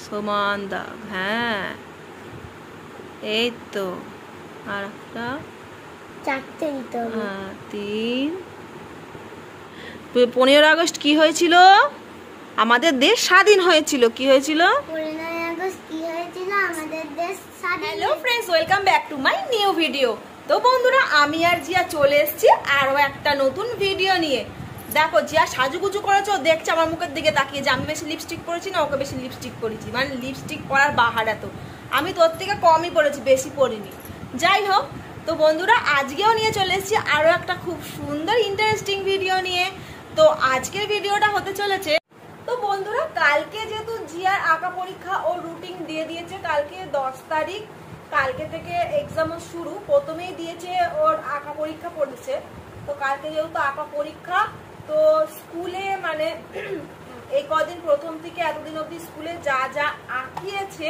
সমান দাগ, হ্যাঁ এই তো। আর একটা 4টে দিতে হবে। 3। 15 আগস্ট কি হয়েছিল? আমাদের দেশ স্বাধীন হয়েছিল। কি হয়েছিল? 15 আগস্ট কি হয়েছিল? আমাদের দেশ স্বাধীন। Hello friends, welcome back to my new video. তো বন্ধুরা, আমি আর জিয়া চলে এসেছি আরও একটা নতুন ভিডিও নিয়ে। দেখো, জিয়া সাজুগুজু করেছে, ও দেখছে আমার মুখের দিকে তাকিয়ে যে আমি বেশি লিপস্টিক পরেছি না ওকে বেশি লিপস্টিক পরেছি, মানে লিপস্টিক পরার বাহারা। তো আমি তোর থেকে কমই পরেছি, বেশি পরিনি। যাই হোক, তো বন্ধুরা আজকেও নিয়ে চলে এসেছি আরও একটা খুব সুন্দর ইন্টারেস্টিং ভিডিও নিয়ে। তো আজকের ভিডিওটা হতে চলেছে, তো বন্ধুরা কালকে যেহেতু জিয়ার আঁকা পরীক্ষা ও রুটিন দিয়ে দিয়েছে, কালকে 10 তারিখ, কালকে থেকে এক্সামও শুরু। প্রথমেই দিয়েছে ওর আঁকা পরীক্ষা পড়েছে। তো কালকে যেহেতু আঁকা পরীক্ষা, তো স্কুলে মানে এই কদিন প্রথম থেকে এতদিন অবধি স্কুলে যা যা আঁকিয়েছে,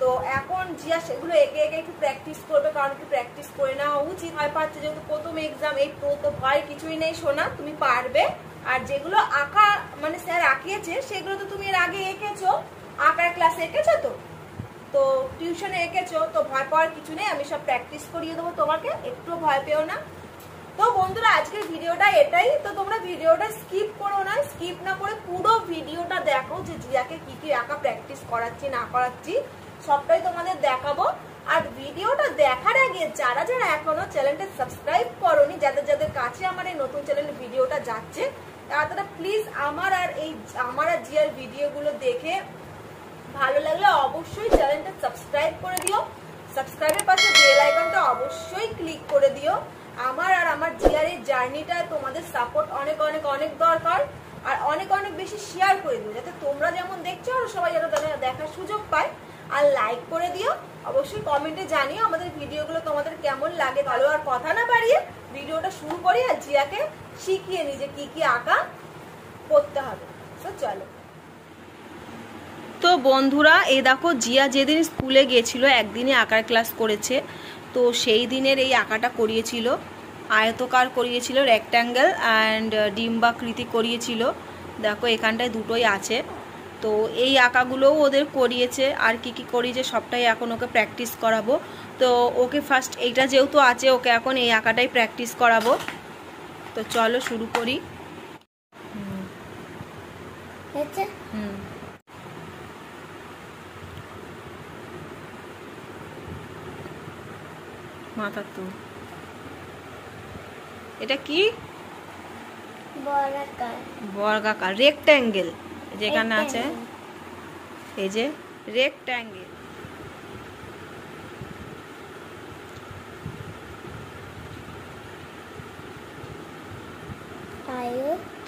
তো এখন জিয়া সেগুলো একে একে একটু প্র্যাকটিস করবে, কারণ একটু প্র্যাকটিস করে নেওয়া উচিত। ভয় পাচ্ছে যেহেতু প্রথম এক্সাম, এই তো ভয় কিছুই নেই সোনা, তুমি পারবে। আর যেগুলো আঁকা মানে স্যার আঁকিয়েছে সেগুলো তো তুমি এর আগে এঁকেছো, আঁকার ক্লাসে এঁকেছো, তো টিউশনে এঁকেছো, তো ভয় পাওয়ার কিছু নেই। আমি সব প্র্যাকটিস করিয়ে দেবো তোমাকে, একটু ভয় পেও না। তো বন্ধুরা আজকের ভিডিওটা এটাই। তো তোমরা ভিডিওটা স্কিপ করো না, স্কিপ না করে পুরো ভিডিওটা দেখো যে জিয়াকে কি কি আঁকা প্র্যাকটিস করাচ্ছি না করাচ্ছি সবটাই তোমাদের দেখাবো। আর ভিডিওটা দেখার আগে যারা যারা এখনো চ্যানেলটা সাবস্ক্রাইব করোনি, যাদের যাদের কাছে আমার এই নতুন চ্যানেলের ভিডিওটা যাচ্ছে, তারা প্লিজ আমার আর জিয়ার ভিডিওগুলো দেখে ভালো লাগলে অবশ্যই চ্যানেলটা সাবস্ক্রাইব করে দিও। সাবস্ক্রাইবের পাশে বেল আইকনটা অবশ্যই ক্লিক করে দিও। আমার আর আমার জিয়ার এই জার্নিটা তোমাদের সাপোর্ট অনেক অনেক অনেক দরকার। আর অনেক অনেক বেশি শেয়ার করে দিও, যাতে তোমরা যেমন দেখছো আর সবাই যেন দেখার সুযোগ পায়। আর লাইক করে দিও, অবশ্যই কমেন্টে জানিও আমাদের ভিডিওগুলো তোমাদের কেমন লাগে। ভালো আর কথা না বাড়িয়ে ভিডিওটা শুরু করি আর জিয়াকে শিখিয়ে নি যে কি কি আঁকা করতে হবে। তো চলো। তো বন্ধুরা এই দেখো, জিয়া যেদিন স্কুলে গিয়েছিল একদিনে আঁকার ক্লাস করেছে। তো সেই দিনের এই আঁকাটা করিয়েছিল, আয়তকার করিয়েছিল, রেক্ট্যাঙ্গেল অ্যান্ড ডিম্বাকৃতি করিয়েছিল। দেখো এখানটায় দুটোই আছে। তো এই আঁকাগুলোও ওদের করিয়েছে, আর কি কি করিয়েছে সবটাই এখন ওকে প্র্যাকটিস করাবো। তো ওকে ফার্স্ট এইটা যেহেতু আছে, ওকে এখন এই আঁকাটাই প্র্যাকটিস করাবো। তো চলো শুরু করি। মাথা তো এটা কি? বর্গাকার রেক্ট্যাঙ্গেল যেখানে আছে, এই যে রেক্ট্যাঙ্গেল।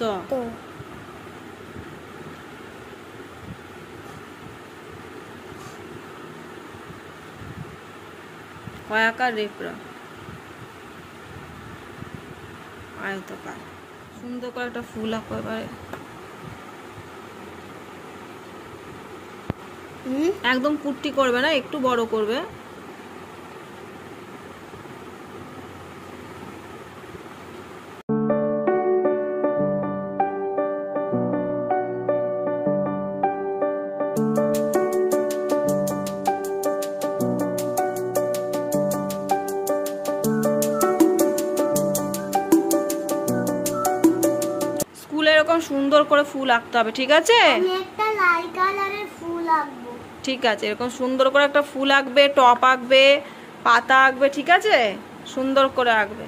তো কয়াকার রেপরা, আয়তকার। সুন্দর করে একটা ফুল আঁকো এবারে, একদম কুট্টি করবে না, একটু বড় করবে। এরকম সুন্দর করে ফুল আঁকতে হবে, ঠিক আছে? আমি একটা লাল কালারের ফুল আঁকবো। ঠিক আছে, এরকম সুন্দর করে একটা ফুল আঁকবে, টপ আঁকবে, পাতা আঁকবে, ঠিক আছে? সুন্দর করে আঁকবে।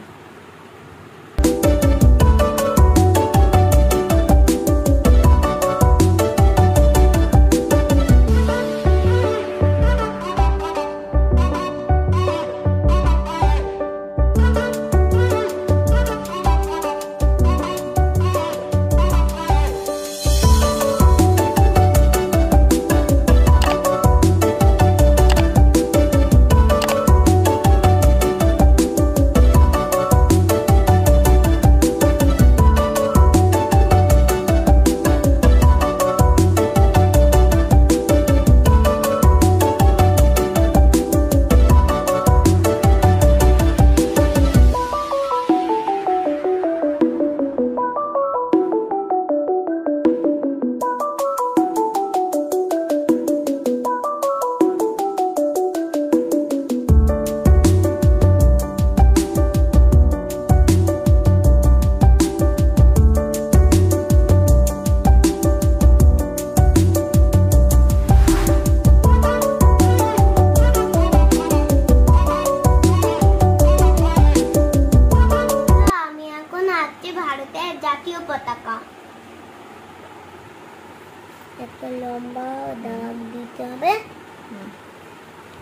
দিতে হবে।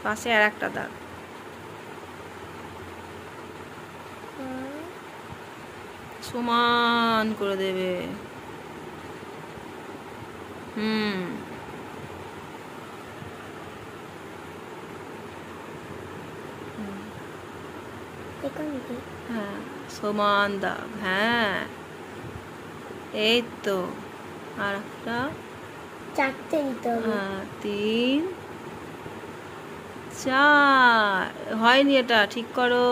পাশে আর একটা দাগ সমান করে দেবে। হ্যাঁ সমান দাগ, হ্যাঁ এই তো। আর একটা চারটে দিতে হবে। 3 4 হয়নি, এটা ঠিক করো।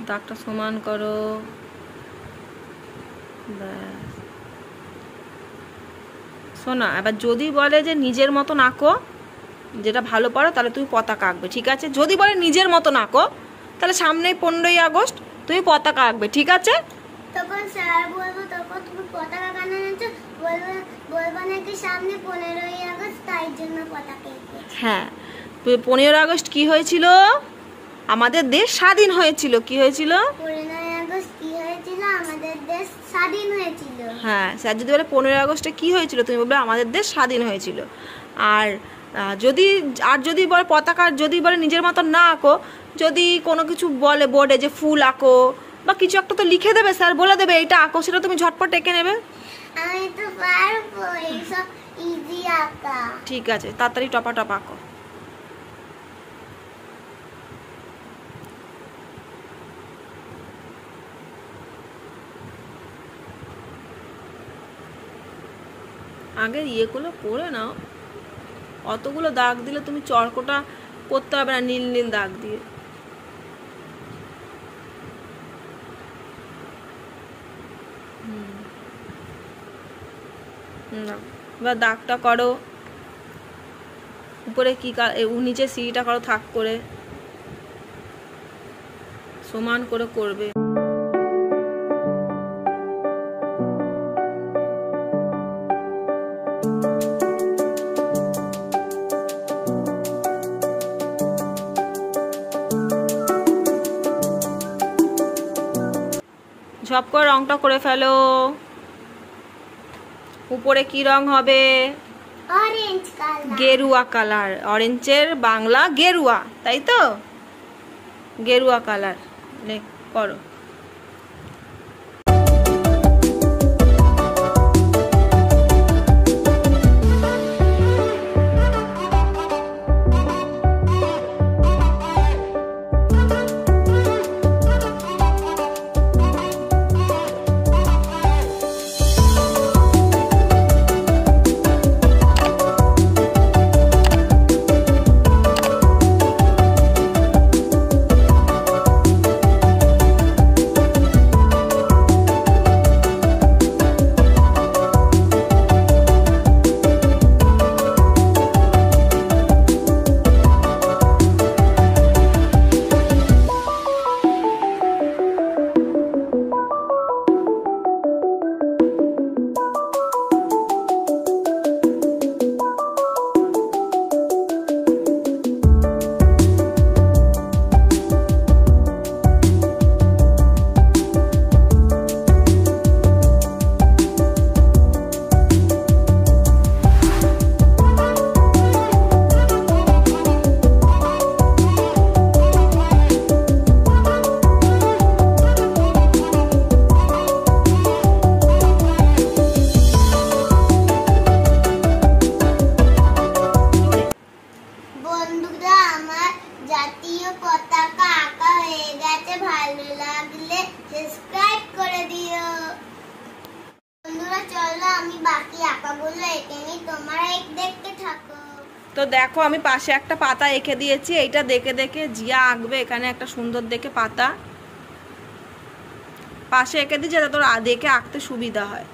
দাগটা সমান করো, ব্যাস। শোনা, এবার যদি বলে যে নিজের মতন আঁকো, যেটা ভালো পারো, তাহলে তুমি পতাকা আঁকবে, ঠিক আছে? যদি বলে নিজের মতন আঁকো, তাহলে সামনেই 15ই আগস্ট, তুমি পতাকা আঁকবে, ঠিক আছে? তখন স্যার বলবো, তখন তুমি পতাকা কেন এনেছো, বলবো নাকি সামনে 15ই আগস্ট, তাই জন্য পতাকা এঁকেছি। হ্যাঁ, 15 আগস্ট কি হয়েছিল? আমাদের দেশ স্বাধীন হয়েছিল। কি হয়েছিল? 15ই আগস্ট কি হয়েছিল? আমাদের দেশ স্বাধীন হয়েছিল। হ্যাঁ, স্যার যদি বলে 15 আগস্টে কি হয়েছিল, তুমি বলবে আমাদের দেশ স্বাধীন হয়েছিল। আর যদি বলে পতাকা, যদি বলে নিজের মতন না আঁকো, যদি কোনো কিছু বলে বোর্ডে যে ফুল আঁকো বা কিছু একটা, তো লিখে দেবে, স্যার বলে দেবে এইটা আঁকো, সেটা তুমি ঝটপট এঁকে নেবে। আমি তো পারবো এইসব ইজি আঁকা। ঠিক আছে, তাড়াতাড়ি টপা টপা আঁকো। আগের ইয়েগুলো করে নাও, অতগুলো দাগ দিলে তুমি চরকোটা করতে হবে না নীল নীল দাগ দিয়ে। এবার দাগটা করো, উপরে কি নিচে সিঁড়িটা করো থাক করে, সমান করে করবে। ঝপ করে রংটা করে ফেলো। উপরে কি রং হবে? Orange colour. গেরুয়া কালার। অরেঞ্জের বাংলা গেরুয়া, তাই তো? গেরুয়া কালার করো। তো দেখো আমি পাশে একটা পাতা এঁকে দিয়েছি, এইটা দেখে দেখে জিয়া আঁকবে এখানে একটা সুন্দর দেখে পাতা পাশে এঁকে দিই, যাতে তোর দেখে আঁকতে সুবিধা হয়।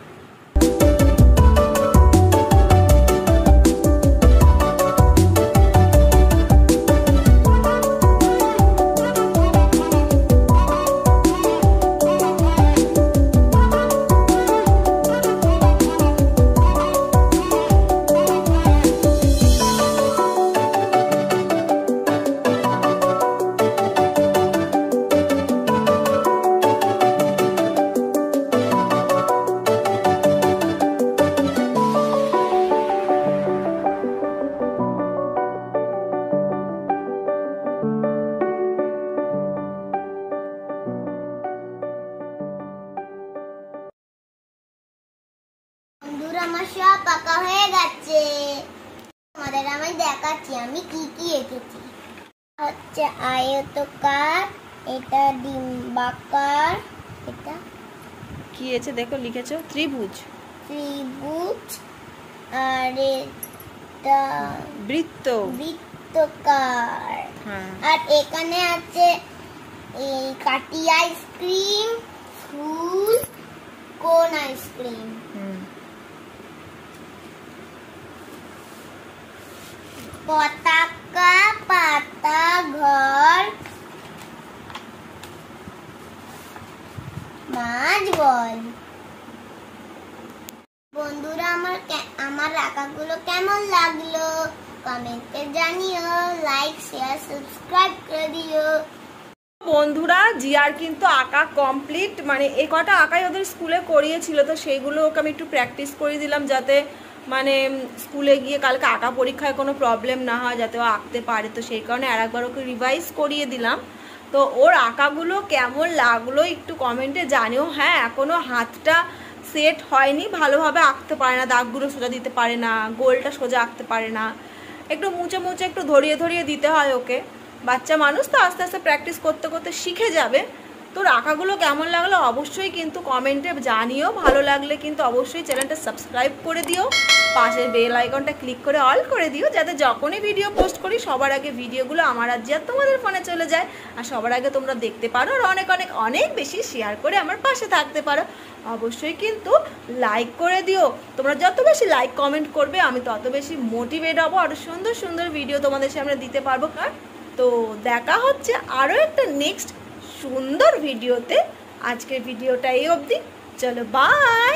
সব পাকা হয়ে গেছে। তোমাদের আমি দেখাচ্ছি আমি কি কি এঁকেছি। হচ্ছে আয়তকার, এটা ডিম্বাকার, এটা কি আছে দেখো লিখেছো ত্রিভুজ, ত্রিভুজ, আর এটা বৃত্ত, বৃত্তকার। হ্যাঁ আর এখানে আছে এই কাটি আইসক্রিম, ফুল, কোন আইসক্রিম। পতাকা, পাতা, ঘর, মাছ, বল। বন্ধুরা আমার আঁকাগুলো কেমন লাগলো কমেন্টে জানিও, লাইক শেয়ার সাবস্ক্রাইব করে দিও। বন্ধুরা জিয়ার কিন্তু আঁকা কমপ্লিট, মানে এই কটা আঁকাই ওদের স্কুলে করিয়েছিল, তো সেইগুলো ওকে আমি একটু প্র্যাকটিস করে দিলাম যাতে মানে স্কুলে গিয়ে কালকে আঁকা পরীক্ষায় কোনো প্রবলেম না হয়, যাতে ও আঁকতে পারে। তো সেই কারণে আরেকবার ওকে রিভাইজ করিয়ে দিলাম। তো ওর আঁকাগুলো কেমন লাগলো একটু কমেন্টে জানিও। হ্যাঁ এখনও হাতটা সেট হয়নি, ভালোভাবে আঁকতে পারে না, দাগগুলো সোজা দিতে পারে না, গোলটা সোজা আঁকতে পারে না, একটু মুছে মুছে একটু ধরিয়ে ধরিয়ে দিতে হয় ওকে। বাচ্চা মানুষ তো আস্তে আস্তে প্র্যাকটিস করতে করতে শিখে যাবে। তোর আঁকাগুলো কেমন লাগলো অবশ্যই কিন্তু কমেন্টে জানিও। ভালো লাগলে কিন্তু অবশ্যই চ্যানেলটা সাবস্ক্রাইব করে দিও, পাশের বেল আইকনটা ক্লিক করে অল করে দিও, যাতে যখনই ভিডিও পোস্ট করি সবার আগে ভিডিওগুলো আমার আর জিয়া তোমাদের ফোনে চলে যায়, আর সবার আগে তোমরা দেখতে পারো, আর অনেক অনেক অনেক বেশি শেয়ার করে আমার পাশে থাকতে পারো। অবশ্যই কিন্তু লাইক করে দিও। তোমরা যত বেশি লাইক কমেন্ট করবে আমি তত বেশি মোটিভেট হবো, আরও সুন্দর সুন্দর ভিডিও তোমাদের সামনে দিতে পারবো। তো দেখা হচ্ছে আরও একটা নেক্সট সুন্দর ভিডিওতে। আজকের ভিডিওটা এই অবধি, চলো বাই।